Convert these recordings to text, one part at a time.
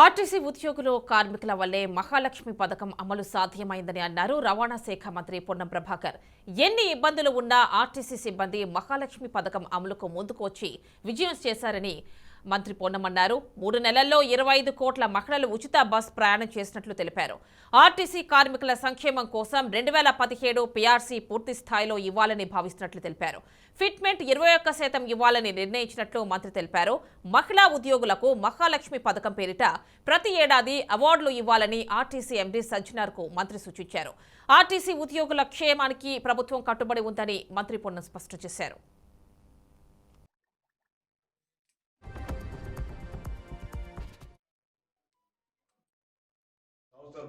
RTC ఉద్యోగులు కార్మికుల వల్లే మహాలక్ష్మి పథకం అమలు సాధ్యమైందని అన్నారు రవాణా శాఖ మంత్రి పొన్నం ప్రభాకర్. ఎన్ని ఇబ్బందులు ఉన్నా ఆర్టీసీ సిబ్బంది మహాలక్ష్మి పథకం అమలుకు ముందుకు వచ్చి విజయం చేశారని మంత్రి పొన్నం అన్నారు. 3 నెలల్లో 25 కోట్ల మహిళలు ఉచిత బస్ ప్రయాణం చేసినట్లు తెలిపారు. ఆర్టీసీ కార్మికుల సంక్షేమం కోసం 2017 పీఆర్సీ పూర్తి స్థాయిలో ఇవ్వాలని భావిస్తున్నట్లు తెలిపారు. ఫిట్మెంట్ 21% ఇవ్వాలని నిర్ణయించినట్లు మంత్రి తెలిపారు. మహిళా ఉద్యోగులకు మహాలక్ష్మి పథకం పేరిట ప్రతి ఏడాది అవార్డులు ఇవ్వాలని ఆర్టీసీ ఎండీ సజ్జనార్కు మంత్రి సూచించారు. ఆర్టీసీ ఉద్యోగుల క్షేమానికి ప్రభుత్వం కట్టుబడి ఉందని మంత్రి పొన్నం స్పష్టం చేశారు.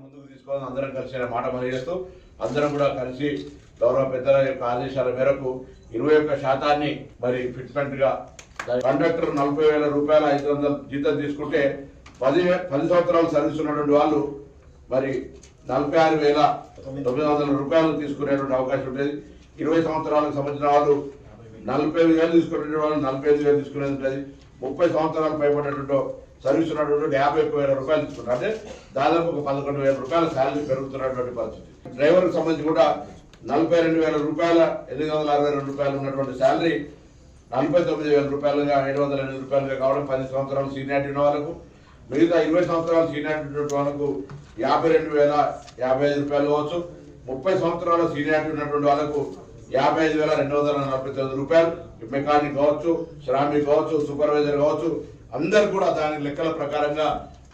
ముందుకు తీసుకోవాలని అందరం కలిసి మాట మనం చేస్తూ అందరం కూడా కలిసి గౌరవ పెద్దల యొక్క ఆదేశాల మేరకు 21% మరి ఫిట్మెంట్ గా కండక్టర్ 40,000 రూపాయల 500 జీతం తీసుకుంటే 10 సంవత్సరాలు సర్వీస్ ఉన్నటువంటి వాళ్ళు మరి 46,900 రూపాయలు తీసుకునేటువంటి అవకాశం ఉండేది. 20 సంవత్సరాలకు సంబంధించిన వాళ్ళు 45,000 తీసుకునే వాళ్ళు 45,000 తీసుకునేది ఉంటుంది. 30 సంవత్సరాలు పైబడినటువంటి సర్వీస్ ఉన్నటువంటి 51,000 రూపాయలు తీసుకున్నారు. అంటే దాదాపు 11,000 రూపాయల శాలరీ పెరుగుతున్నటువంటి పరిస్థితి. డ్రైవర్కి సంబంధించి కూడా 42,000 రూపాయల 862 రూపాయలు ఉన్నటువంటి శాలరీ 49,000 రూపాయలుగా 708 రూపాయలుగా కావడం 10 సంవత్సరాలు సీనియారిటీ ఉన్న వాళ్ళకు, మిగతా 20 సంవత్సరాలు సీనియారిటీ ఉన్నటువంటి వాళ్ళకు 52,055 రూపాయలు కావచ్చు. 30 సంవత్సరాల సీనియారిటీ ఉన్నటువంటి వాళ్ళకు 55,249 రూపాయలు. మెకానిక్ కావచ్చు, శ్రామిక్ కావచ్చు, సూపర్వైజర్ కావచ్చు, అందరు కూడా దాని లెక్కల ప్రకారంగా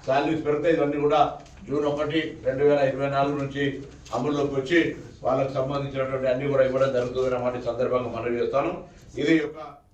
శాలరీస్ పెరుగుతాయి. ఇవన్నీ కూడా జూన్ 1, 2024 నుంచి అమల్లోకి వచ్చి వాళ్ళకు సంబంధించినటువంటి అన్ని కూడా ఇవ్వడం జరుగుతుంది అన్నమాట సందర్భంగా మనవి చేస్తాను. ఇది